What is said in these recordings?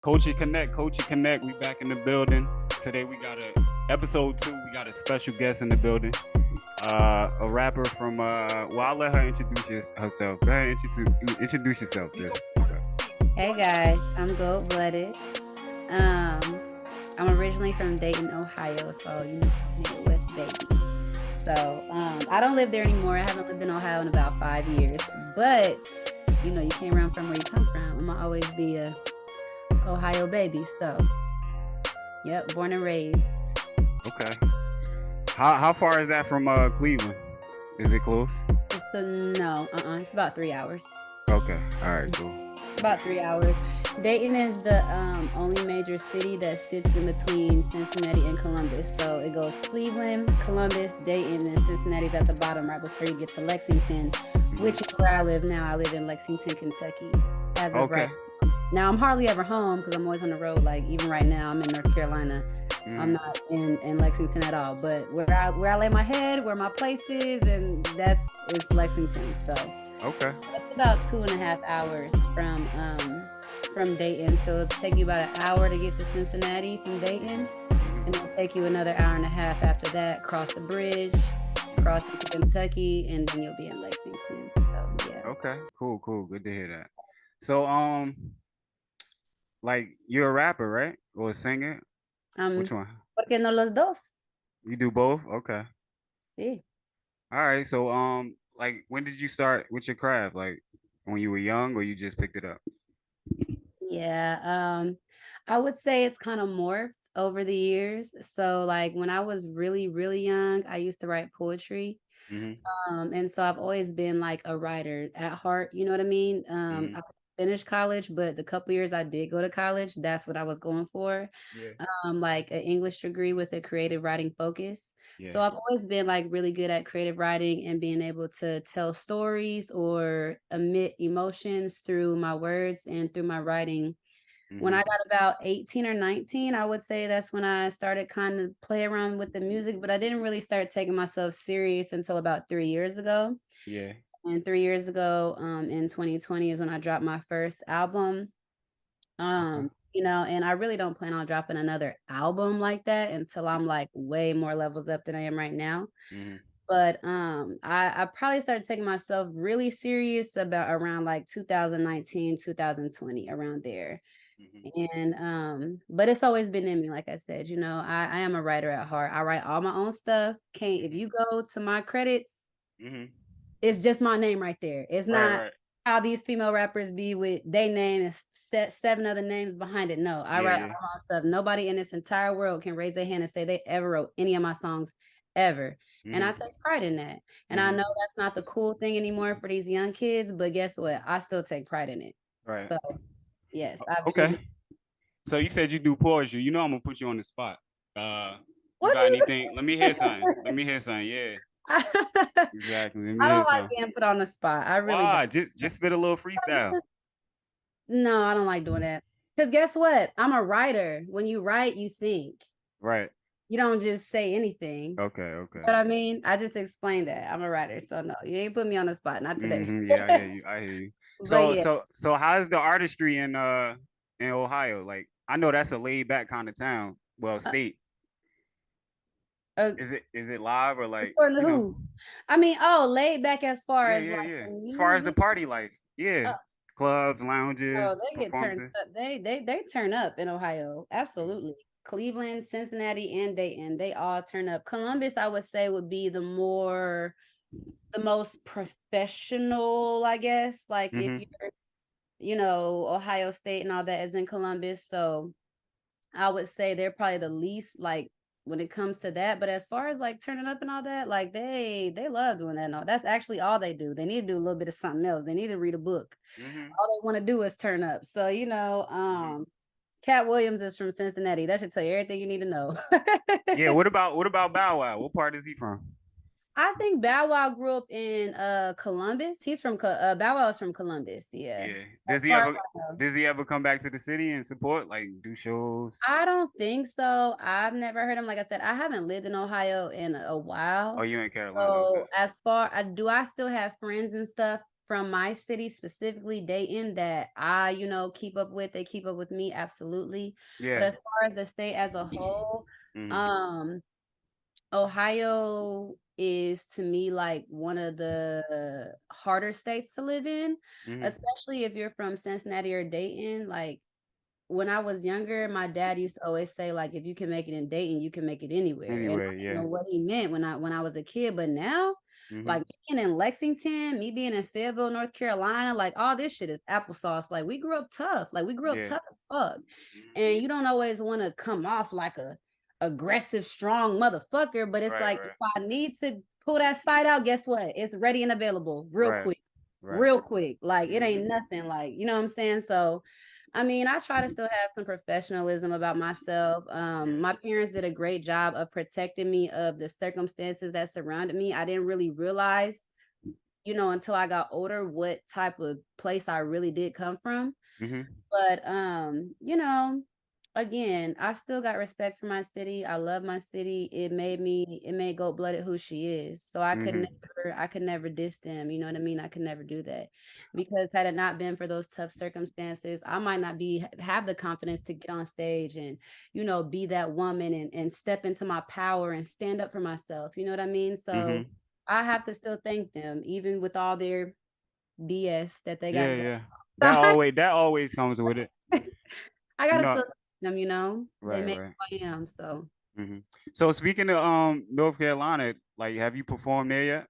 Coachy Connect. We back in the building. Today we got a episode 2. We got a special guest in the building. A rapper from well, I'll let her herself. Go ahead and introduce yourself, sis. Hey guys, I'm Gold Blooded. Um, I'm originally from Dayton, Ohio, so Midwest baby. So I don't live there anymore. I haven't lived in Ohio in about 5 years, but you can't run from where you come from. I'm gonna always be a Ohio baby. So, yep, born and raised. Okay. How far is that from Cleveland? Is it close? It's about 3 hours. Okay. All right. Cool. About 3 hours. Dayton is the only major city that sits in between Cincinnati and Columbus. So it goes Cleveland, Columbus, Dayton, and Cincinnati's at the bottom right before you get to Lexington, which is where I live now. I live in Lexington, Kentucky. As of right now, I'm hardly ever home because I'm always on the road. Like even right now, I'm in North Carolina. I'm not in Lexington at all. But where I lay my head, where my place is, and it's Lexington. So. Okay. It's about 2.5 hours from Dayton. So it'll take you about an hour to get to Cincinnati from Dayton. And it'll take you another hour and a half after that, cross the bridge, cross into Kentucky, and then you'll be in Lexington. So yeah. Okay. Cool. Good to hear that. So like you're a rapper, right? Or a singer? Which one? ¿Por qué no los dos? You do both? Okay. Sí. All right. So like when did you start with your craft? Like when you were young or you just picked it up? Yeah. I would say it's kind of morphed over the years. So like when I was really, really young, I used to write poetry. And so I've always been like a writer at heart, you know what I mean? I finished college, but the couple years I did go to college, that's what I was going for. Yeah. Like an English degree with a creative writing focus. Yeah. So I've always been like really good at creative writing and being able to tell stories or emit emotions through my words and through my writing. When I got about 18 or 19, I would say that's when I started kind of play around with the music, but I didn't really start taking myself serious until about 3 years ago. Yeah. And 3 years ago, in 2020 is when I dropped my first album. And I really don't plan on dropping another album like that until I'm like way more levels up than I am right now. But I probably started taking myself really serious about around like 2019, 2020, around there. And but it's always been in me, like I said, I am a writer at heart. I write all my own stuff. If you go to my credits, it's just my name right there. It's not how these female rappers be with they name and set 7 other names behind it. No, I write all my own stuff. Nobody in this entire world can raise their hand and say they ever wrote any of my songs ever. And I take pride in that. And I know that's not the cool thing anymore for these young kids, but guess what? I still take pride in it. Right. So yes. Okay. So you said you do poetry. You know I'm gonna put you on the spot. You What got anything? Let me hear something. Yeah. Exactly. I don't like being put on the spot. I really don't. Just spit a little freestyle. No, I don't like doing that. Because guess what? I'm a writer. When you write, you think. Right. You don't just say anything. Okay. You know what I mean? I just explained that. I'm a writer. So no, you ain't put me on the spot. Not today. Yeah, I hear you. So how's the artistry in Ohio? Like I know that's a laid back kind of town. Well, state. Is it live or like who? I mean, laid back as far as yeah. As far as the party life, yeah. Clubs, lounges, they get turned up. They turn up in Ohio. Absolutely. Cleveland, Cincinnati, and Dayton, they all turn up. Columbus, I would say, would be the most professional, I guess. Like if you're, Ohio State and all that is in Columbus. So I would say they're probably the least like when it comes to that. But as far as like turning up and all that, like they love doing that. No, that's actually all they do. They need to do a little bit of something else. They need to read a book. All they want to do is turn up. So, Cat Williams is from Cincinnati. That should tell you everything you need to know. Yeah. What about Bow Wow? What part is he from? I think Bow Wow grew up in Columbus. He's from Bow Wow is from Columbus. Yeah. Does he ever come back to the city and support, like do shows? I don't think so. I've never heard him. Like I said, I haven't lived in Ohio in a while. Oh, you in Carolina? So okay. as far do I still have friends and stuff from my city specifically, Dayton, that I, keep up with, they keep up with me, absolutely. But Yeah. as far as the state as a whole, um, Ohio is to me like one of the harder states to live in, especially if you're from Cincinnati or Dayton. Like when I was younger, my dad used to always say, like, if you can make it in Dayton, you can make it anywhere. And I Anyway, didn't yeah. know what he meant when I was a kid, but now, like me being in Lexington, me being in Fayetteville, North Carolina, like all this shit is applesauce. Like we grew up tough. Like we grew up Yeah. tough as fuck. And you don't always want to come off like a aggressive, strong motherfucker, but it's Right, like right, if I need to pull that side out, guess what? It's ready and available real right, quick. right. Real quick. Like it ain't nothing. Like, you know what I'm saying? So I mean, I try to still have some professionalism about myself. My parents did a great job of protecting me of the circumstances that surrounded me. I didn't really realize, until I got older, what type of place I really did come from. But again, I still got respect for my city. I love my city. It made Gold Blooded who she is. So I could never diss them. You know what I mean? I could never do that. Because had it not been for those tough circumstances, I might not have the confidence to get on stage and, be that woman and step into my power and stand up for myself. You know what I mean? So I have to still thank them, even with all their BS that they got Yeah, going. yeah. That always comes with it. I You gotta know, still thank them. They right, make right. who I am. So So speaking of North Carolina, like have you performed there yet?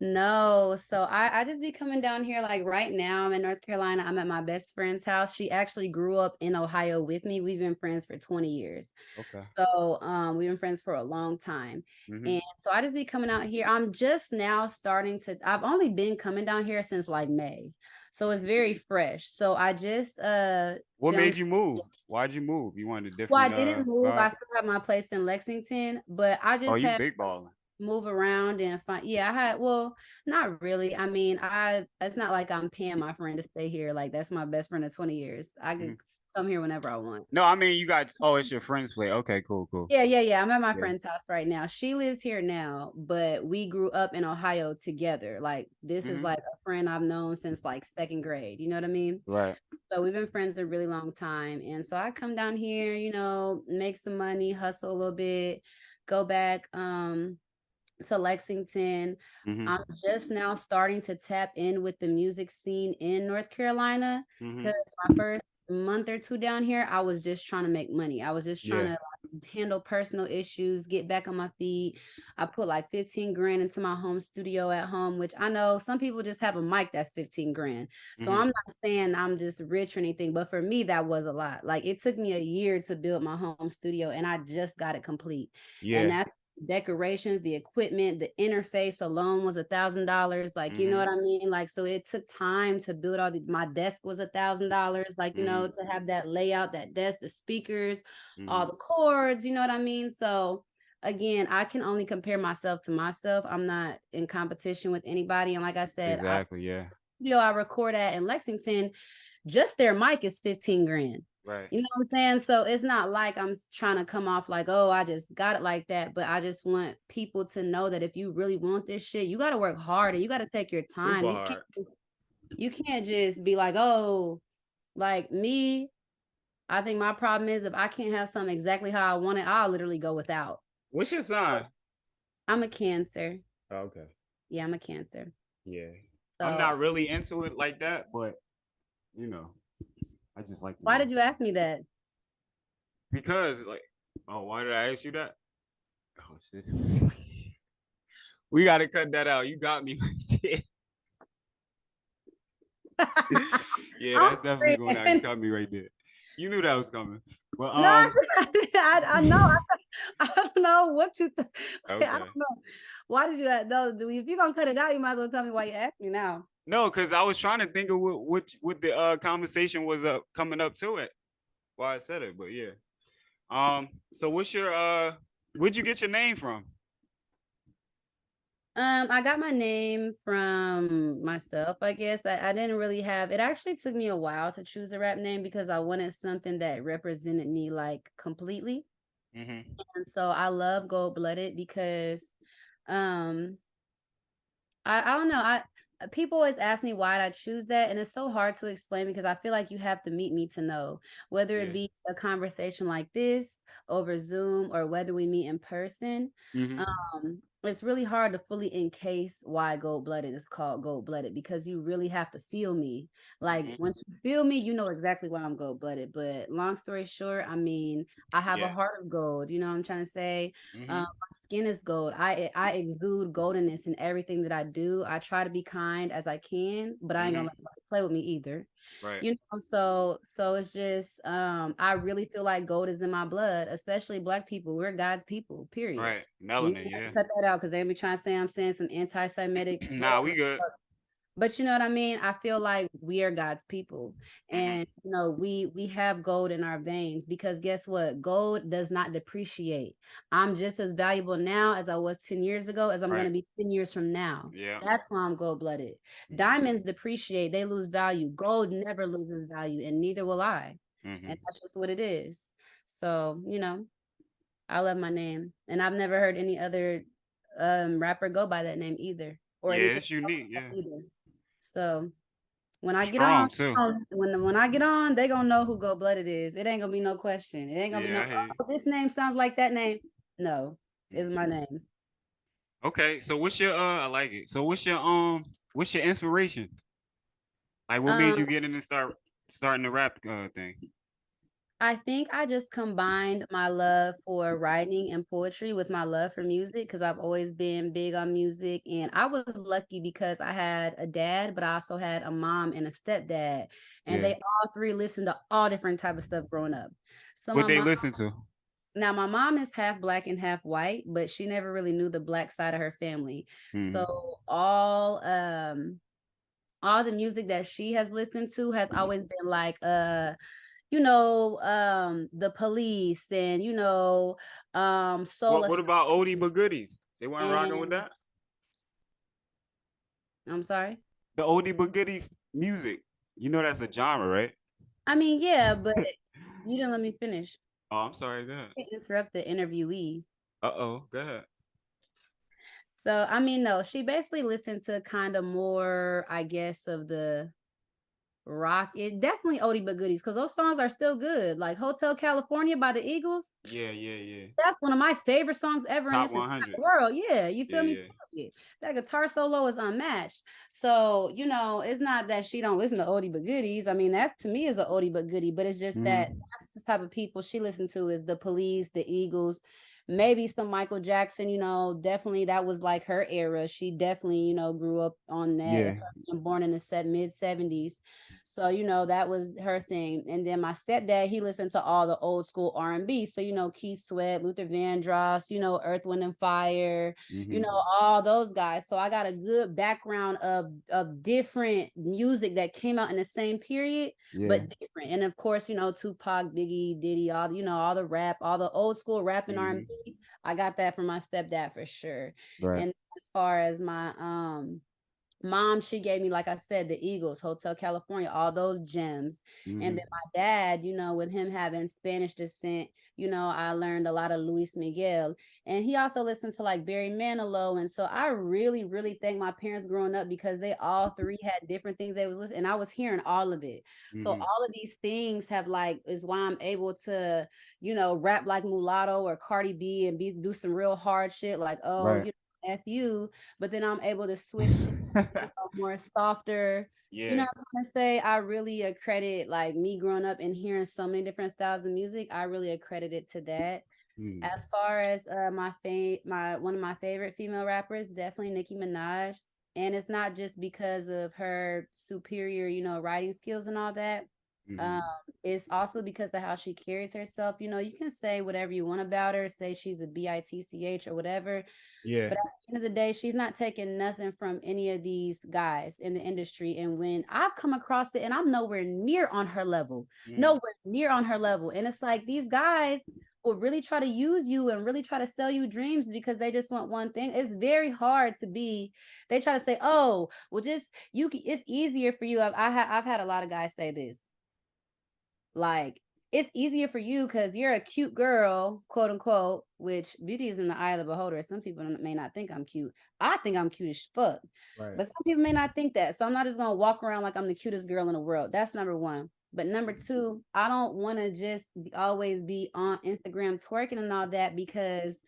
no, so I just be coming down here like right now. I'm in North Carolina. I'm at my best friend's house. She actually grew up in Ohio with me. We've been friends for 20 years. Okay. So we've been friends for a long time. And so I just be coming out here. I'm just now I've only been coming down here since like May. So it's very fresh. So I just What filmed. made you move? Why'd you move? You wanted a Well, I different didn't move. I vibe? still have my place in Lexington, but I Oh, just you had big balling. move around and find. Yeah, I had. Well, not really. I mean, it's not like I'm paying my friend to stay here. Like that's my best friend of 20 years. I could come here whenever I want. No, I mean you got. Oh, it's your friend's place. Okay, cool, cool. Yeah. I'm at my Yeah. friend's house right now. She lives here now, but we grew up in Ohio together. Like this is like a friend I've known since like second grade. You know what I mean? Right. So we've been friends a really long time. And so I come down here, make some money, hustle a little bit, go back to Lexington. I'm just now starting to tap in with the music scene in North Carolina because my first month or two down here, I was just trying to make money. I was just trying Yeah. to handle personal issues, get back on my feet. I put like 15 grand into my home studio at home, which I know some people just have a mic that's 15 grand. So I'm not saying I'm just rich or anything, but for me, that was a lot. Like it took me a year to build my home studio and I just got it complete. And Yeah. that's decorations, the equipment, the interface alone was $1,000. Like, you know what I mean? Like, so it took time to build my desk was $1,000. Like, to have that layout, that desk, the speakers, all the cords, you know what I mean? So again, I can only compare myself to myself. I'm not in competition with anybody. And like I said, Exactly. Yeah. I record at in Lexington, just their mic is 15 grand. Right. You know what I'm saying? So it's not like I'm trying to come off like, oh, I just got it like that. But I just want people to know that if you really want this shit, you got to work hard and you got to take your time. Super hard. You can't just be like, oh, like me. I think my problem is if I can't have something exactly how I want it, I'll literally go without. What's your sign? I'm a Cancer. Oh, okay. Yeah, I'm a Cancer. Yeah. So I'm not really into it like that, but I just like to why know. did you ask me that? Because why did I ask you that? Oh shit. We gotta cut that out. You got me right there. Yeah, that's definitely going out. You got me right there. You knew that was coming. But No, I know. I don't know what you think. Okay. I don't know. Why did you ask? No, if you're gonna cut it out, you might as well tell me why you asked me now. No, because I was trying to think of what the conversation was coming up to it. Why I said it, but yeah. So what's your where'd you get your name from? I got my name from myself, I guess. I didn't really have it actually took me a while to choose a rap name because I wanted something that represented me like completely. And so I love Gold Blooded because I don't know. People always ask me why I choose that, and it's so hard to explain because I feel like you have to meet me to know, whether it Yeah. be a conversation like this over Zoom or whether we meet in person. It's really hard to fully encase why Gold Blooded is called Gold Blooded because you really have to feel me. Like Mm-hmm. once you feel me, you know exactly why I'm Gold Blooded. But long story short, I mean, I have a Yeah. heart of gold. You know what I'm trying to say? Mm-hmm. My skin is gold. I exude goldenness in everything that I do. I try to be kind as I can, but I ain't gonna Mm-hmm. let nobody play with me either. Right. You know, so it's just I really feel like gold is in my blood, especially black people. We're God's people, period. Right. And you Melanin. have Yeah. to cut that out because they be trying to say I'm saying some anti-Semitic, Nah, whatever. we good. But you know what I mean? I feel like we are God's people. Mm-hmm. And you know, we have gold in our veins because guess what? Gold does not depreciate. I'm just as valuable now as I was 10 years ago as I'm going Right. to be 10 years from now. Yeah. That's why I'm gold-blooded. Mm-hmm. Diamonds depreciate, they lose value. Gold never loses value, and neither will I. And Mm-hmm. that's just what it is. So, you know, I love my name. And I've never heard any other rapper go by that name either, or Yeah, anything it's unique. like Yeah. that either. So when I get on, Strong too. when I get on, they gonna know who Gold Blooded is. It ain't gonna be no question. It ain't gonna be Yeah, no, I hear you. oh, this name sounds like that name. No, it's Mm. my name. Okay, so what's your I like it. So what's your inspiration? Like what made Um, you get in and starting the rap thing? I think I just combined my love for writing and poetry with my love for music because I've always been big on music. And I was lucky because I had a dad, but I also had a mom and a stepdad. And Yeah. they all three listened to all different type of stuff growing up. So What they listen to? my mom is half black and half white, but she never really knew the black side of her family. Mm-hmm. So all the music that she has listened to has always been like you know, the Police and you know, Soul What Asylum. about oldie but goodies? They weren't rocking with And that? I'm sorry. The oldie but goodies music. You know that's a genre, right? I mean, yeah, but you didn't let me finish. Oh, I'm sorry, go ahead. You can't interrupt the interviewee. Uh-oh, go ahead. So I mean, no, she basically listened to kind of more, I guess, of the rock. It definitely oldie but goodies because those songs are still good. Like Hotel California by the Eagles. Yeah, yeah, yeah. That's one of my favorite songs ever in Top this entire 100. world. Yeah, you Yeah, feel me? yeah. Period. That guitar solo is unmatched. So, you know, it's not that she don't listen to oldie but goodies. I mean, that to me is a oldie but goodie, but it's just that Mm-hmm. that's the type of people she listened to is the Police, the Eagles, maybe some Michael Jackson, you know, definitely that was like her era. She definitely, you know, grew up on that, Yeah. being born in the mid 70s. So, you know, that was her thing. And then my stepdad, he listened to all the old school R&B. So, you know, Keith Sweat, Luther Vandross, you know, Earth, Wind and Fire, you Mm-hmm. know, all those guys. So I got a good background of different music that came out in the same period, Yeah. but different. And of course, you know, Tupac, Biggie, Diddy, all you know, all the rap, all the old school rap and Mm-hmm. R&B. I got that from my stepdad for sure. Right. And as far as my mom, she gave me, like I said, the Eagles, Hotel California, all those gems. And Mm-hmm. then my dad, you know, with him having Spanish descent, you know, I learned a lot of Luis Miguel. And he also listened to like Barry Manilow. And so I really, really thank my parents growing up because they all three had different things they was listening. And I was hearing all of it. So Mm-hmm. all of these things have like is why I'm able to, you know, rap like Mulatto or Cardi B and do some real hard shit like, oh, Right. you know, F you. But then I'm able to switch more softer. You know Yeah. what I'm trying to say? I really accredit like me growing up and hearing so many different styles of music. I really accredit it to that. Mm. As far as my one of my favorite female rappers, definitely Nicki Minaj. And it's not just because of her superior, you know, writing skills and all that. Um, Mm-hmm. it's also because of how she carries herself. You know, you can say whatever you want about her, say she's a bitch or whatever, Yeah. but at the end of the day, she's not taking nothing from any of these guys in the industry. And when I've come across it, and I'm nowhere near on her level, Mm-hmm. nowhere near on her level. And it's like these guys will really try to use you and really try to sell you dreams because they just want one thing. It's very hard to be. They try to say, "Oh, well, just you. It's easier for you." I've had a lot of guys say this, like it's easier for you because you're a cute girl, quote unquote, which beauty is in the eye of the beholder. Some people may not think I'm cute. I think I'm cute as fuck. Right. But some people may not think that. So I'm not just gonna walk around like I'm the cutest girl in the world. That's number one. But number two, I don't want to just always be on Instagram twerking and all that because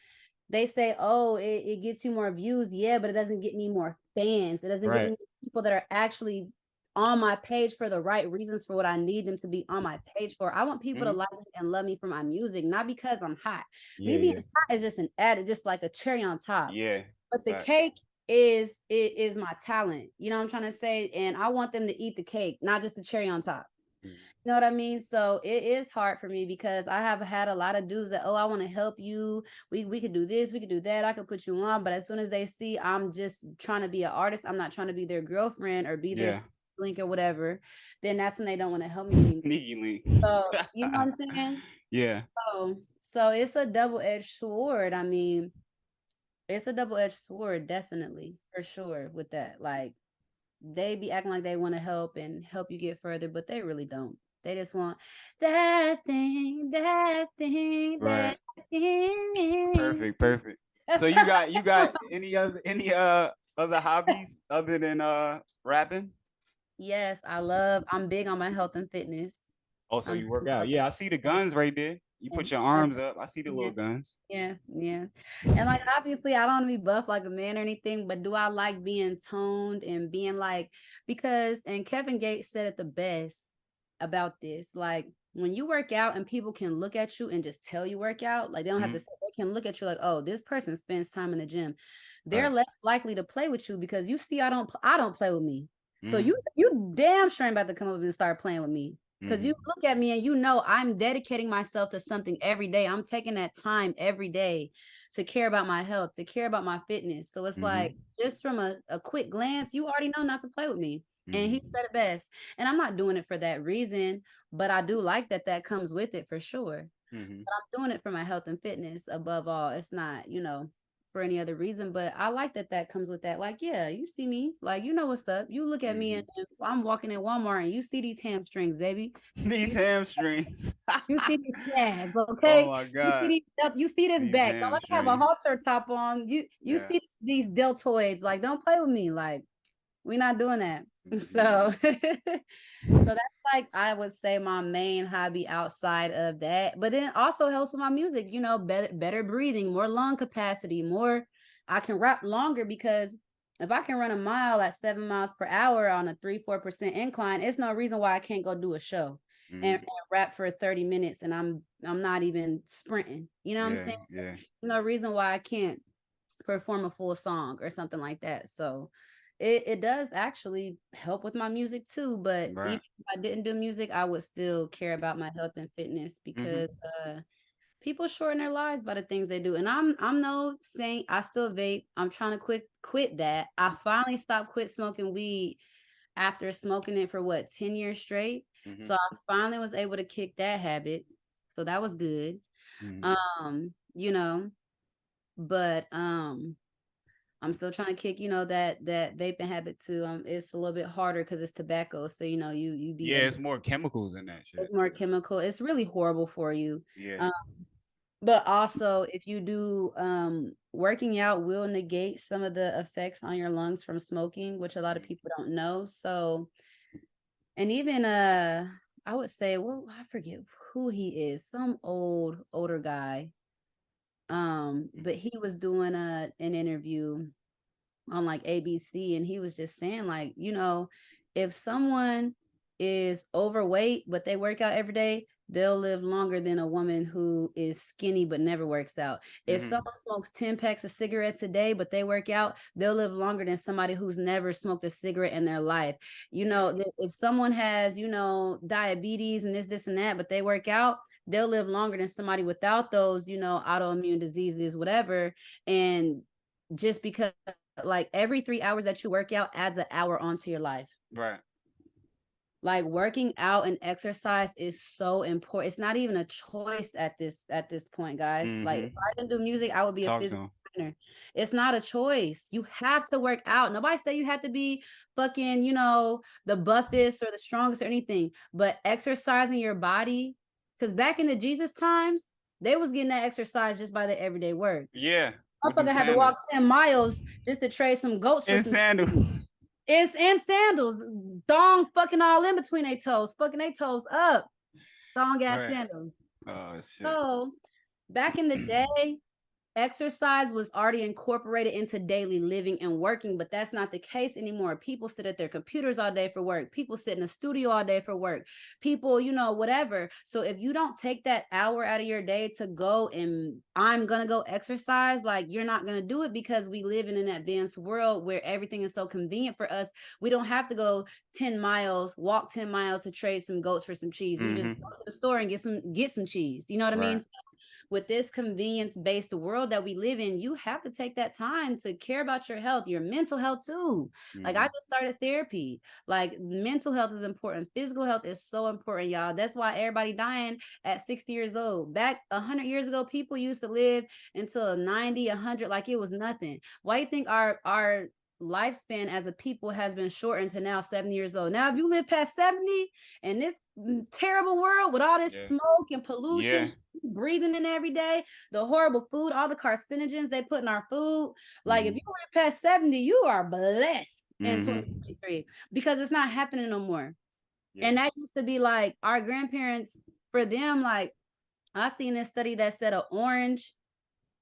they say, oh, it gets you more views. Yeah, but it doesn't get me more fans. It doesn't get Right. me people that are actually on my page for the right reasons for what I need them to be on my page for. I want people to like me and love me for my music, not because I'm hot. Me being hot is just an added, just like a cherry on top. Yeah. But the Facts. cake is my talent. You know what I'm trying to say? And I want them to eat the cake, not just the cherry on top. You know what I mean? So it is hard for me because I have had a lot of dudes that, oh, I want to help you. We could do this, we could do that. I could put you on. But as soon as they see I'm just trying to be an artist, I'm not trying to be their girlfriend or be their link or whatever, then that's when they don't want to help me anymore. Sneaky link. So you know what I'm saying? Yeah. So it's a double-edged sword. I mean, it's a double-edged sword, definitely, for sure, with that. Like they be acting like they want to help and help you get further, but they really don't. They just want that thing, that thing, Right. that thing. Perfect. So you got any other hobbies other than rapping? Yes, I'm big on my health and fitness. Oh, so I'm you work big out. on Yeah, I see the guns right there. You put your that. arms up. I see the Yeah. little guns. Yeah. And like obviously I don't want to be buff like a man or anything, but do I like being toned and being like because and Kevin Gates said it the best about this. Like when you work out and people can look at you and just tell you work out, like they don't have to say they can look at you like, oh, this person spends time in the gym. They're less likely to play with you because you see I don't play with me. So you damn sure ain't about to come up and start playing with me. Because you look at me and you know I'm dedicating myself to something every day. I'm taking that time every day to care about my health, to care about my fitness. So it's like just from a quick glance, you already know not to play with me. And he said it best. And I'm not doing it for that reason, but I do like that comes with it for sure. But I'm doing it for my health and fitness above all. It's not, for any other reason, but I like that comes with that. Like, yeah, you see me, like, you know what's up. You look at me and I'm walking in Walmart and you see these hamstrings, baby. These hamstrings. You see these calves, Oh okay? my God. You see this These back. Don't let me have a hamstrings. halter top on. You Yeah. see these deltoids. Like, don't play with me. Like, we're not doing that. So so that's like I would say my main hobby outside of that. But then also helps with my music, better breathing, more lung capacity, more I can rap longer because if I can run a mile at 7 miles per hour on a 3-4% incline, it's no reason why I can't go do a show and rap for 30 minutes and I'm not even sprinting. You know what I'm saying? Yeah. No reason why I can't perform a full song or something like that. So it does actually help with my music too. But even Right. if I didn't do music, I would still care about my health and fitness because people shorten their lives by the things they do. And I'm no saying I still vape. I'm trying to quit that. I finally stopped quit smoking weed after smoking it for 10 years straight. So I finally was able to kick that habit. So that was good. You know, but I'm still trying to kick, that vaping habit too. It's a little bit harder because it's tobacco. So you be Yeah, it's more chemicals in that shit. it's more chemical. It's really horrible for you. Yeah. But also if you do working out will negate some of the effects on your lungs from smoking, which a lot of people don't know. So and even I would say, well, I forget who he is, some older guy. But he was doing an interview on like ABC and he was just saying like, if someone is overweight but they work out every day, they'll live longer than a woman who is skinny but never works out. If someone smokes 10 packs of cigarettes a day but they work out, they'll live longer than somebody who's never smoked a cigarette in their life. If someone has, diabetes and this and that, but they work out, they'll live longer than somebody without those, autoimmune diseases, whatever. And just because like every 3 hours that you work out adds an hour onto your life. Right. Like working out and exercise is so important. It's not even a choice at this point, guys. Like if I didn't do music, I would be a physical trainer. It's not a choice. You have to work out. Nobody said you had to be fucking, the buffest or the strongest or anything, but exercising your body Because back in the Jesus times, they was getting that exercise just by the everyday work. Yeah. Motherfucker had to walk 10 miles just to trade some goats for some sandals. It's in sandals, thong fucking all in between their toes, fucking their toes up, thong ass sandals. Oh shit. So back in the day, exercise was already incorporated into daily living and working, but that's not the case anymore. People sit at their computers all day for work. People sit in the studio all day for work. People, you know, whatever. So if you don't take that hour out of your day to go and I'm going to go exercise, like you're not going to do it because we live in an advanced world where everything is so convenient for us. We don't have to go 10 miles, walk 10 miles to trade some goats for some cheese. We just go to the store and get some cheese. You know what I mean? So with this convenience-based world that we live in, you have to take that time to care about your health, your mental health too. Like I just started therapy. Like mental health is important. Physical health is so important, y'all. That's why everybody dying at 60 years old. Back 100 years ago, people used to live until 90, 100, like it was nothing. Why do you think our lifespan as a people has been shortened to now 70 years old? Now, if you live past 70 and this terrible world with all this smoke and pollution, breathing in every day, the horrible food, all the carcinogens they put in our food, like if you live past 70, you are blessed in 2023 because it's not happening no more. And that used to be like our grandparents, for them, like I seen this study that said an orange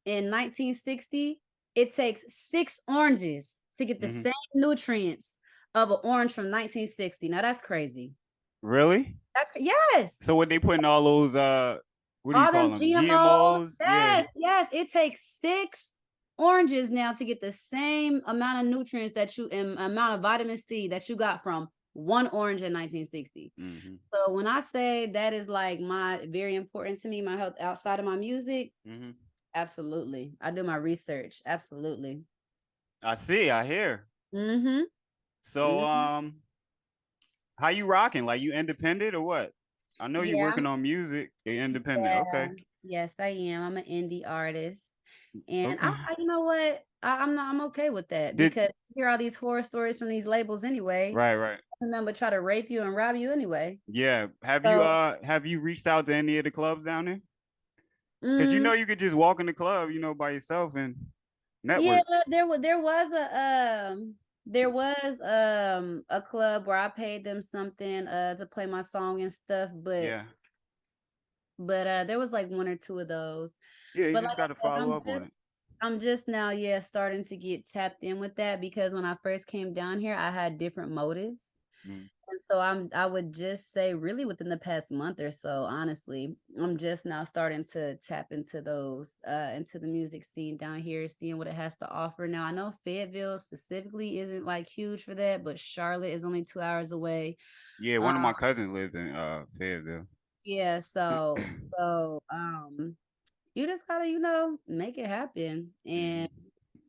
in 1960, it takes 6 oranges to get the same nutrients of an orange from 1960. Now that's crazy. Really? Yes. So what they put in all those what do you call them? GMOs? Yes. It takes 6 oranges now to get the same amount of nutrients that you amount of vitamin C that you got from 1 orange in 1960. So when I say that is like very important to me, my health outside of my music, absolutely. I do my research. Absolutely. I hear. So how you rocking? Like you independent or what? I know you're working on music. You're independent. Okay. Yes, I am. I'm an indie artist. And I you know what? I'm okay with that because you hear all these horror stories from these labels anyway. Right. Nothing but try to rape you and rob you anyway. Yeah. Have you reached out to any of the clubs down there? Because you know you could just walk in the club, you know, by yourself and network. Yeah, there was a club where I paid them something to play my song and stuff, but there was like 1 or 2 of those. Yeah, you just gotta follow up on it. I'm just now, starting to get tapped in with that because when I first came down here, I had different motives. And so I would just say really within the past month or so, honestly, I'm just now starting to tap into those, into the music scene down here, seeing what it has to offer. Now, I know Fayetteville specifically isn't like huge for that, but Charlotte is only 2 hours away. Yeah, one of my cousins lives in Fayetteville. Yeah, so you just gotta, you know, make it happen and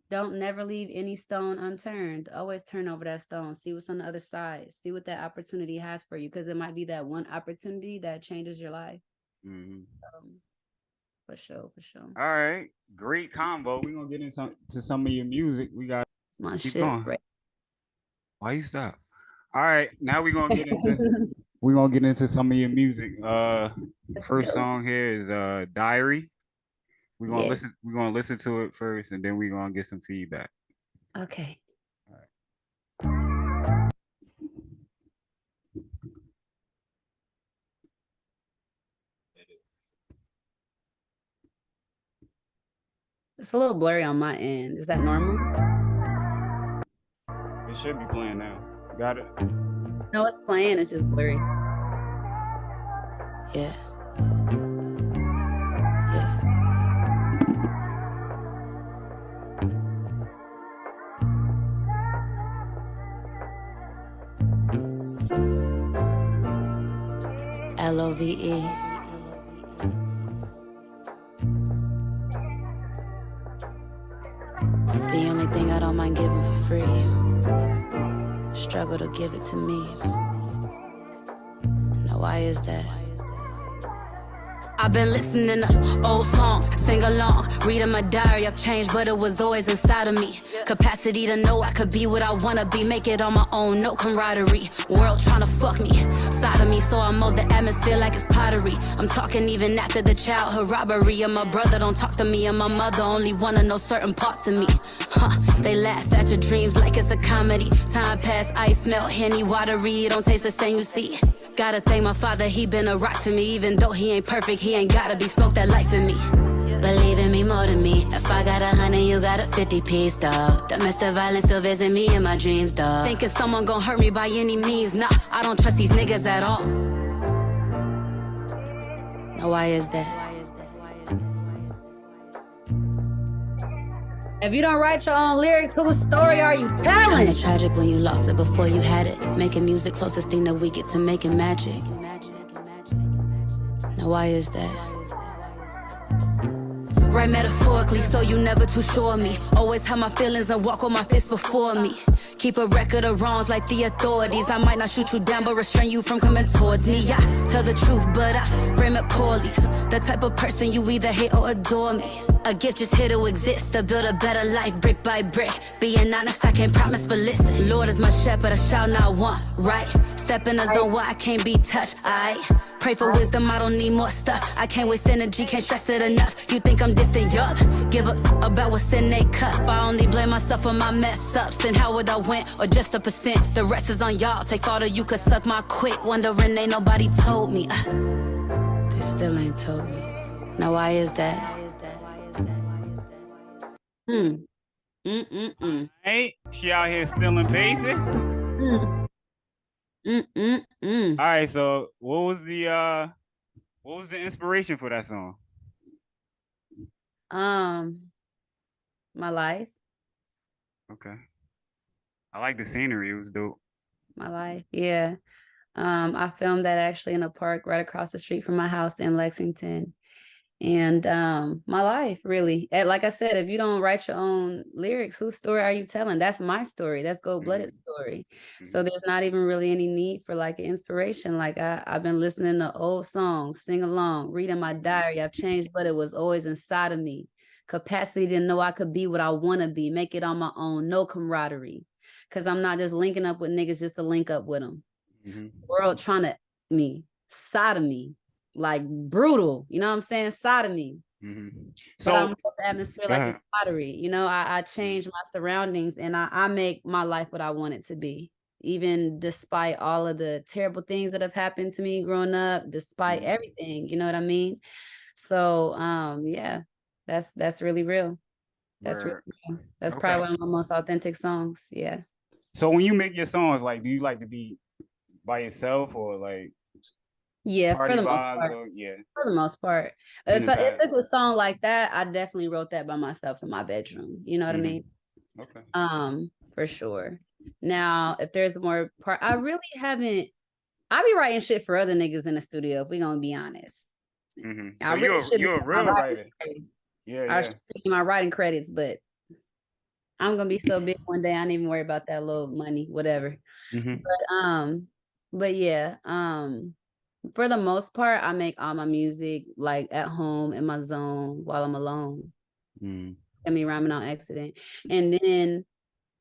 don't never leave any stone unturned. Always turn over that stone. See what's on the other side. See what that opportunity has for you, because it might be that one opportunity that changes your life. For sure. All right, great combo. We're gonna get into some of your music. We got my shit. Right. Why you stop? All right, now we're gonna get into some of your music. First song here is Diary. We're gonna listen to it first and then we're gonna get some feedback. Okay. All right. It's a little blurry on my end. Is that normal? It should be playing now. Got it? No, it's playing. It's just blurry. Yeah. LOVE. The only thing I don't mind giving for free. Struggle to give it to me. Now why is that? I've been listening to old songs, sing along, reading my diary. I've changed, but it was always inside of me. Capacity to know I could be what I wanna be, make it on my own, no camaraderie. World trying to fuck me, side of me, so I mold the atmosphere like it's pottery. I'm talking even after the childhood robbery. And my brother don't talk to me, and my mother only wanna know certain parts of me. They laugh at your dreams like it's a comedy. Time pass, ice melt, Henny, watery, it don't taste the same, you see. Gotta thank my father, he been a rock to me. Even though he ain't perfect, he ain't gotta be, spoke that life in me. Believe in me more than me. If I got 100, you got a 50-piece, dog. Domestic violence still visit me in my dreams, dog. Thinking someone gon' hurt me by any means. Nah, I don't trust these niggas at all. Now why is that? If you don't write your own lyrics, whose story are you telling? Kinda tragic when you lost it before you had it. Making music closest thing that we get to making magic. Now why is that? Right metaphorically, so you never too sure of me. Always have my feelings and walk with my fists before me. Keep a record of wrongs like the authorities. I might not shoot you down, but restrain you from coming towards me. I tell the truth, but I frame it poorly. The type of person you either hate or adore me. A gift just here to exist, to build a better life brick by brick. Being honest, I can't promise, but listen. Lord is my shepherd, I shall not want, right? Step in a zone where I can't be touched, I pray for wisdom, I don't need more stuff. I can't waste energy, can't stress it enough. You think I'm distant, yup. Give up about what's in they cup. I only blame myself for my mess ups. And how would I win, or just a percent? The rest is on y'all, take all that you could suck my quick. Wondering ain't nobody told me. They still ain't told me. Now why is that? Hey, she out here stealing bases. All right, so what was the inspiration for that song? My life. Okay. I like the scenery, it was dope. My life, yeah. I filmed that actually in a park right across the street from my house in Lexington. And my life, really. Like I said, if you don't write your own lyrics, whose story are you telling? That's my story. That's Gold-Blooded's story. So there's not even really any need for like inspiration. Like I've been listening to old songs, sing along, reading my diary. I've changed, but it was always inside of me. Capacity to know I could be what I want to be, make it on my own, no camaraderie. Because I'm not just linking up with niggas just to link up with them. World trying to me, sodomy, like brutal, you know what I'm saying? Sodomy. So but I'm in the atmosphere like it's pottery, you know. I change my surroundings and I make my life what I want it to be, even despite all of the terrible things that have happened to me growing up, despite everything, you know what I mean? So yeah, that's really real. That's really real. That's probably one of my most authentic songs. Yeah. So when you make your songs, like, do you like to be by yourself or like? Yeah, for the most part. For the most part. If it's a song like that, I definitely wrote that by myself in my bedroom. You know what I mean? Okay. For sure. Now, if there's more part, I really haven't. I be writing shit for other niggas in the studio, if we gonna be honest. So you're a real writer. I should be my writing credits, but I'm gonna be so big one day I don't even worry about that little money, whatever. But yeah, for the most part, I make all my music like at home in my zone while I'm alone. Get me rhyming on accident. And then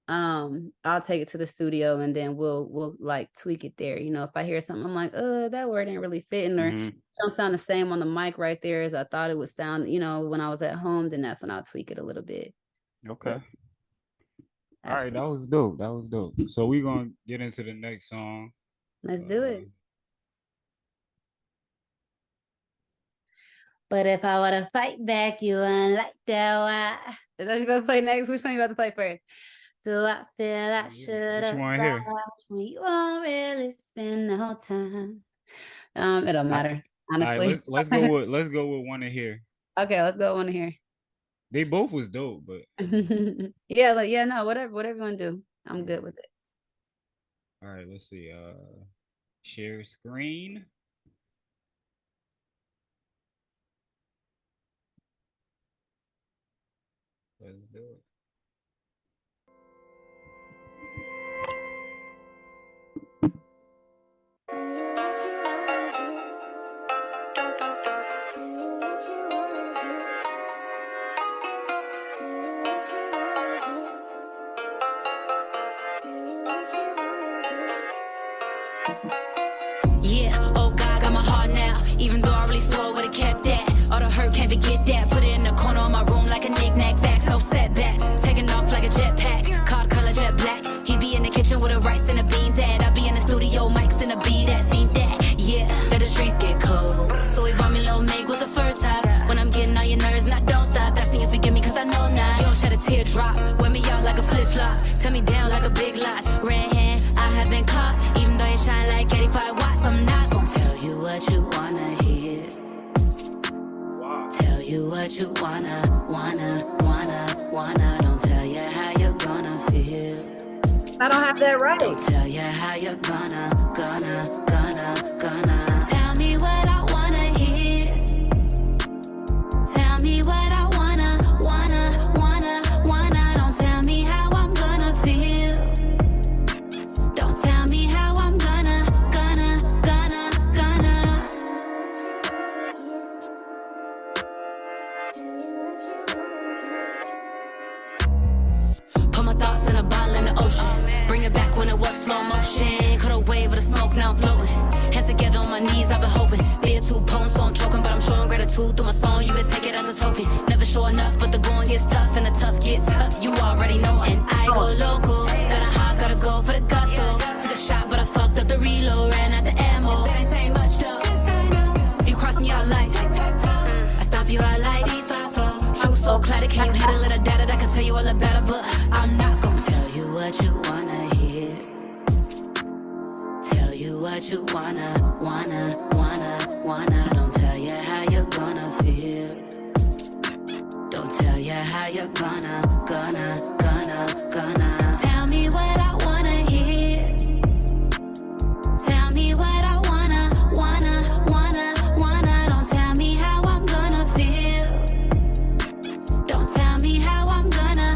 I'll take it to the studio and then we'll like tweak it there. You know, if I hear something, I'm like, that word ain't really fitting or it don't sound the same on the mic right there as I thought it would sound, you know, when I was at home, then that's when I'll tweak it a little bit. Okay. All right, that was dope. That was dope. So we're gonna get into the next song. Let's do it. But if I were to fight back, you wouldn't like that. Why? Is that you gonna play next? Which one you about to play first? Do I feel I should have watched when you won't really spend no time? It don't matter, honestly. Right, let's go with Wanna Hear. Okay, let's go with Wanna Hear. They both was dope, but yeah, like no, whatever you wanna do, I'm good with it. All right, let's see. Share screen. Let's do it. Yeah, oh God, got my heart now. Even though I really swore would've kept that. All the hurt can't forget that. Put it in the corner of my room like a knick-knack facts. No setbacks, taking off like a jetpack. Card color jet black. He be in the kitchen with a rice and a beans at. I be in the studio, mics and a beat that. Seen that, yeah. Let the streets get cold. So he bought me a little make with a fur top. When I'm getting on your nerves and I don't stop. That's when you forgive me cause I know now. You don't shed a teardrop. Wear me out like a flip-flop. Tell me down like a big lot. Red hand, I have been caught. Even though you shine like 85 watts, I'm not gonna tell you what you wanna hear. Tell you what you wanna. Don't tell you how you're gonna feel. I don't have that right. Don't tell you how you're gonna. Tell me what I wanna hear. Tell me what I wanna. Don't tell me how I'm gonna feel. Don't tell me how I'm gonna. Put my thoughts in a bottle in the ocean. Bring it back when it was slow motion. Caught a wave of the smoke, now I'm floating. Hands together on my knees, I've been hoping. Being too potent, so I'm choking, but I'm showing gratitude through my song. You can take it as a token. Never show enough, but the going gets tough, and the tough gets tough. You already know, and I go local. Got a hot, gotta go for the gusto. Took a shot, but I fucked up the reload. Ran out the ammo. That ain't saying much though. You cross me out like I stop you out like True so clatter, can you handle it? A data that can tell you all about it, but I'm not gonna tell you what you wanna hear. Tell you what you wanna. Don't tell you how you're gonna feel. Don't tell you how you're gonna. Tell me what I wanna hear. Tell me what I wanna. Don't tell me how I'm gonna feel. Don't tell me how I'm gonna.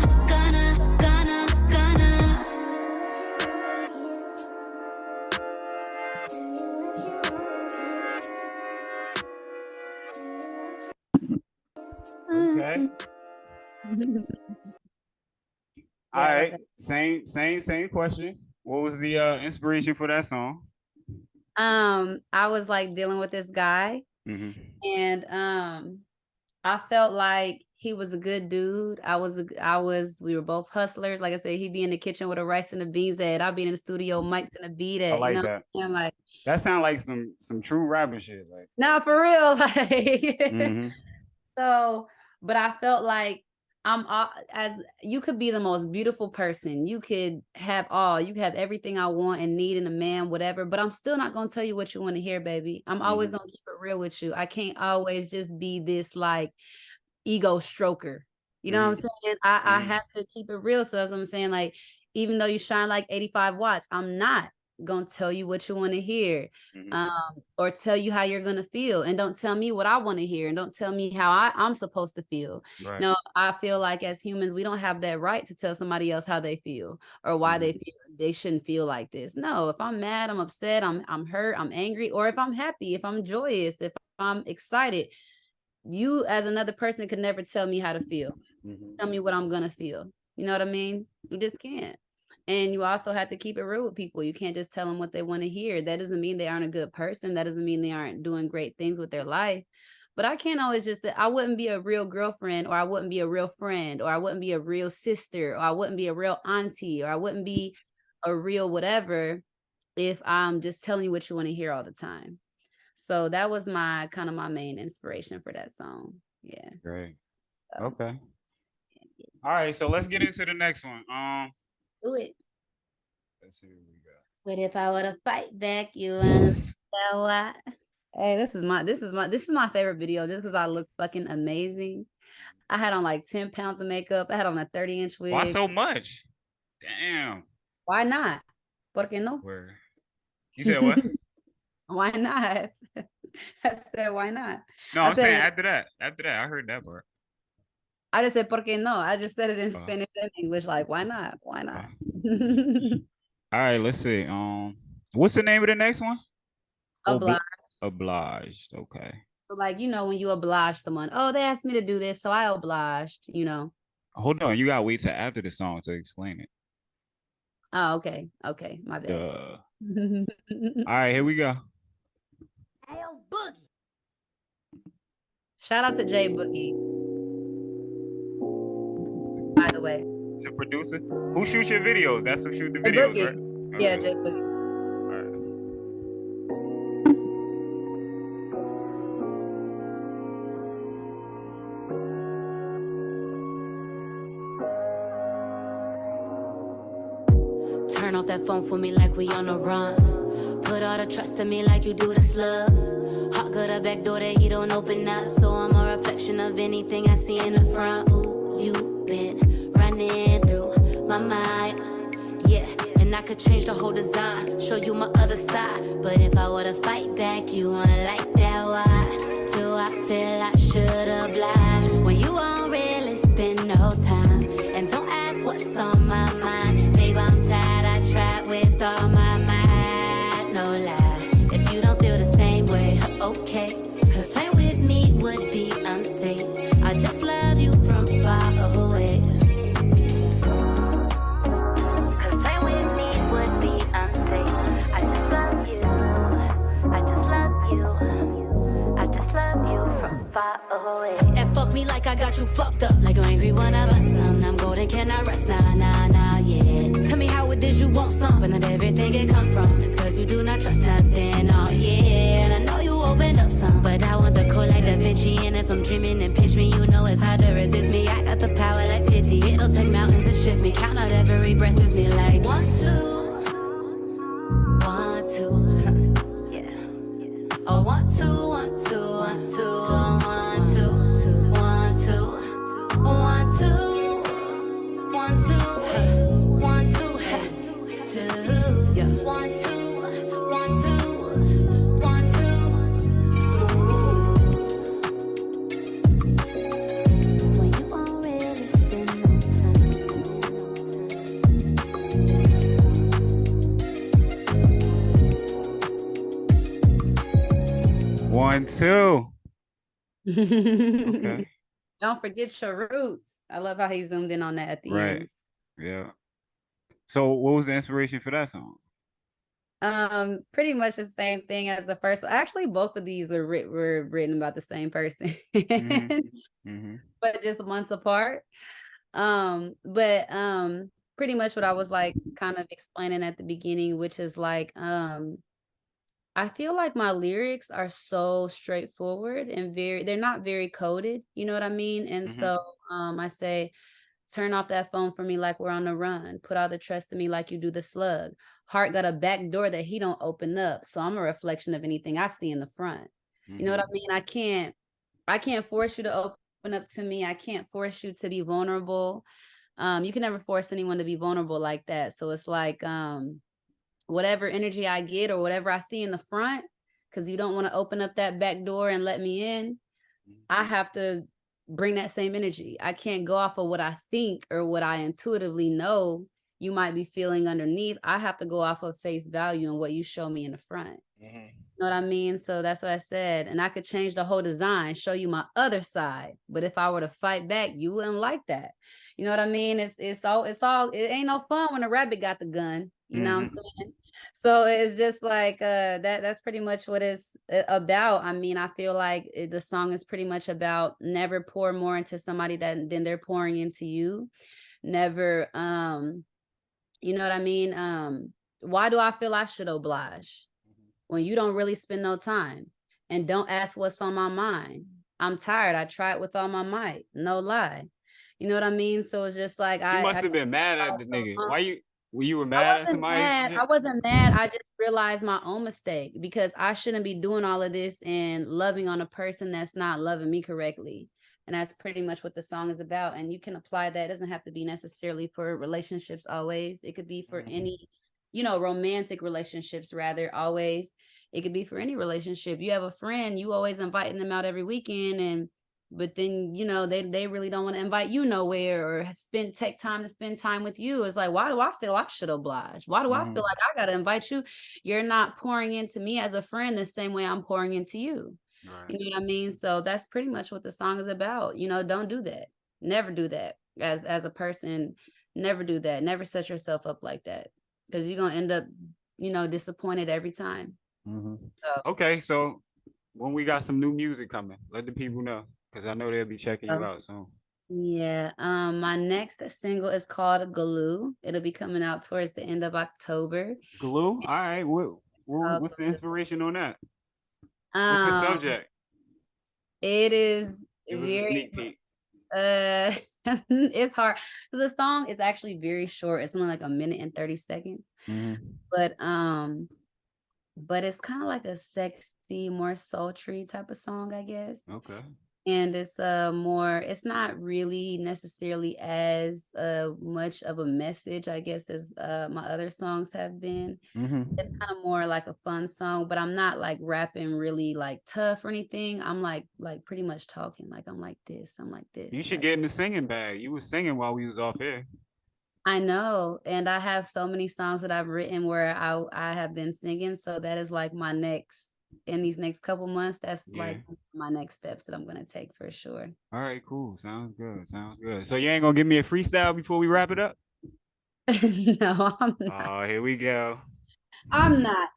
Okay. All right. Same question. What was the inspiration for that song? I was like dealing with this guy, and I felt like he was a good dude. We were both hustlers. Like I said, he'd be in the kitchen with a rice and the beans at. I'd be in the studio, mics and a beat at. I like you know that. And like that sounds like some true rapper shit. Like, nah, for real. Like so, but I felt like as you could be the most beautiful person. You could have everything I want and need in a man, whatever, but I'm still not going to tell you what you want to hear, baby. I'm always going to keep it real with you. I can't always just be this like ego stroker. You know what I'm saying? I have to keep it real. So that's what I'm saying. Like, even though you shine like 85 watts, I'm not gonna tell you what you want to hear, or tell you how you're gonna feel, and don't tell me what I want to hear, and don't tell me how I'm supposed to feel. Right. No, I feel like as humans, we don't have that right to tell somebody else how they feel or why they feel they shouldn't feel like this. No, if I'm mad, I'm upset, I'm hurt, I'm angry, or if I'm happy, if I'm joyous, if I'm excited, you as another person could never tell me how to feel. Tell me what I'm gonna feel. You know what I mean? You just can't. And you also have to keep it real with people. You can't just tell them what they want to hear. That doesn't mean they aren't a good person. That doesn't mean they aren't doing great things with their life. But I can't always I wouldn't be a real girlfriend, or I wouldn't be a real friend, or I wouldn't be a real sister, or I wouldn't be a real auntie, or I wouldn't be a real whatever if I'm just telling you what you want to hear all the time. So that was my main inspiration for that song. Yeah. Great. So, okay. All right. So let's get into the next one. Do it. Let's see what we got. But if I were to fight back, you understand why? Hey, this is my favorite video just because I look fucking amazing. I had on like 10 pounds of makeup. I had on a 30-inch wig. Why so much? Damn. Why not? ¿Por qué no? Where? You said what? Why not? I said, why not? No, I'm saying after that, I heard that part. I just said, ¿por qué no? I just said it in Spanish and English, like, why not? Why not? All right, let's see. What's the name of the next one? Obliged. Obliged. Okay. Like, when you oblige someone, oh, they asked me to do this, so I obliged. Hold on, you gotta wait till after the song to explain it. Oh, okay, my bad. All right, here we go. Hell Boogie. Shout out to Jay Boogie, by the way. He's a producer. Who shoots your videos? That's who shoot the Jay videos, Boogie. right? Okay. Yeah, Jay Boogie. Turn off that phone for me like we on the run. Put all the trust in me like you do the slug. Hot got a back door that he don't open up. So I'm a reflection of anything I see in the front. Ooh, you been running through my mind. Yeah, and I could change the whole design, show you my other side. But if I were to fight back, you wanna like that? Why do I feel I should oblige when you won't really spend no time? And don't ask what's on my mind. Babe, I'm tired, I tried with all my might. No lie, if you don't feel the same way, okay. Cause playing with me would be unsafe. I just love you from far away. Cause playing with me would be unsafe. I just love you. I just love you. I just love you from far away. And fuck me like I got you fucked up. Like you're angry when I bust some. I'm golden, can I rest? Nah, yeah. Tell me how it is you want some, but not everything it come from. It's cause you do not trust nothing, oh yeah. And I know you opened up some, but I want the code like Da Vinci. And if I'm dreaming and pinch me, you know it's hard to resist me. I got the power like 50, it'll take mountains to shift me. Count out every breath with me like 1, 2. 1, 2, yeah. Oh, 1, 2, 1, 2, 1, 2, 1, 2, 1, 2, 1, 2, 1, 2, 1, 2, 2, yeah. 1, 2, 1, 2, 1, 2. When you already spend no time. 1, 2. Okay. Don't forget your roots. I love how he zoomed in on that at the end. Yeah. So what was the inspiration for that song? Pretty much the same thing as the first. Actually, both of these were written about the same person, but just months apart. But pretty much what I was like kind of explaining at the beginning, which is like I feel like my lyrics are so straightforward and they're not very coded, you know what I mean? And so I say, turn off that phone for me like we're on the run. Put all the trust in me like you do the slug. Heart got a back door that he don't open up. So I'm a reflection of anything I see in the front. You know what I mean? I can't force you to open up to me. I can't force you to be vulnerable. You can never force anyone to be vulnerable like that. So it's like whatever energy I get or whatever I see in the front, because you don't want to open up that back door and let me in, I have to bring that same energy. I can't go off of what I think or what I intuitively know you might be feeling underneath. I have to go off of face value and what you show me in the front. You know what I mean? So that's what I said. And I could change the whole design, show you my other side. But if I were to fight back, you wouldn't like that. You know what I mean? It ain't no fun when a rabbit got the gun. You know what I'm saying? So it's just like that's pretty much what it's about. I mean, I feel like the song is pretty much about never pour more into somebody than they're pouring into you. Never, you know what I mean? Why do I feel I should oblige when you don't really spend no time and don't ask what's on my mind? I'm tired. I tried with all my might. No lie. You know what I mean? So it's just like you must have been mad at the nigga. Why you were mad at somebody? I wasn't mad. I just realized my own mistake because I shouldn't be doing all of this and loving on a person that's not loving me correctly. And that's pretty much what the song is about. And you can apply that. It doesn't have to be necessarily for relationships always. It could be for any, romantic relationships rather always. It could be for any relationship. You have a friend, you always inviting them out every weekend but then, they really don't want to invite you nowhere or take time to spend time with you. It's like, why do I feel I should oblige? Why do I feel like I got to invite you? You're not pouring into me as a friend the same way I'm pouring into you. Right. You know what I mean? So that's pretty much what the song is about. You know, don't do that. Never do that. As a person, never do that. Never set yourself up like that. Because you're gonna end up, you know, disappointed every time. So, Okay, so when we got some new music coming, let the people know because I know they'll be checking you out soon. yeah. My next single is called Glue. It'll be coming out towards the end of October. Glue. All right. What's the Glue. inspiration on that? What's the Um, subject? it is Give us a very sneak peek. it's hard. The song is actually very short. It's only like a minute and 30 seconds. But it's kind of like a sexy, more sultry type of song, I guess. Okay. And it's it's not really necessarily as much of a message, I guess, as my other songs have been. It's kind of more like a fun song, but I'm not like rapping really like tough or anything. I'm like pretty much talking like I'm like this, I'm like this. You should Like, get in the singing bag. You was singing while we was off air. I know, and I have so many songs that I've written where I have been singing, so that is like my next in these next couple months. That's like my next steps that I'm gonna take for sure. All right, cool. Sounds good. Sounds good. So you ain't gonna give me a freestyle before we wrap it up? No, I'm not. Oh, here we go. I'm not,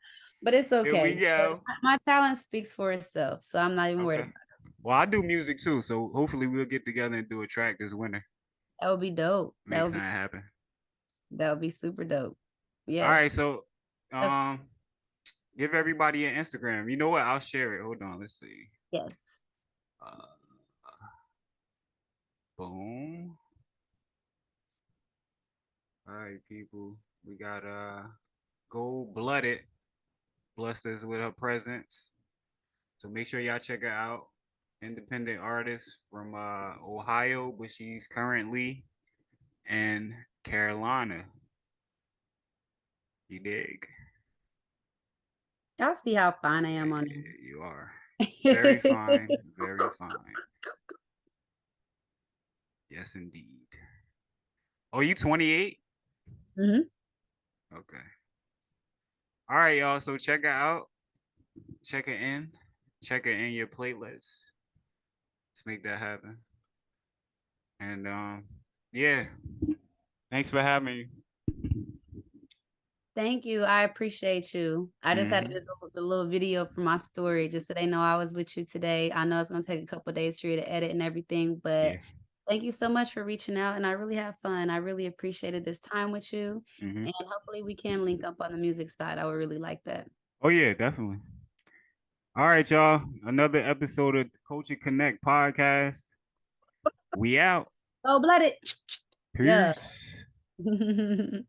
but it's Here we okay. go. My talent speaks for itself, so I'm not even worried Okay. about it. Well, I do music too, so hopefully we'll get together and do a track this winter. That would be dope. Make something happen. That would be super dope. Yes. All right, so give everybody an Instagram. You know what? I'll share it. Hold on, let's see. Yes. Boom. All right, people. We got Gold Blooded blessed us with her presence. So make sure y'all check her out. Independent artist from Ohio, but she's currently in Carolina. You dig? Y'all see how fine I am on it. You are. Very fine. Very fine. Yes, indeed. Oh, you 28? Okay. All right, y'all. So check her out. Check her in. Check her in your playlist. Let's make that happen. And yeah. Thanks for having me. Thank you. I appreciate you. I just had to do the little video for my story just so they know I was with you today. I know it's going to take a couple days for you to edit and everything, but thank you so much for reaching out. And I really have fun. I really appreciated this time with you. And hopefully we can link up on the music side. I would really like that. Oh, yeah, definitely. All right, y'all. Another episode of Culture Connect podcast. We out. Go Blooded. Peace. Yeah.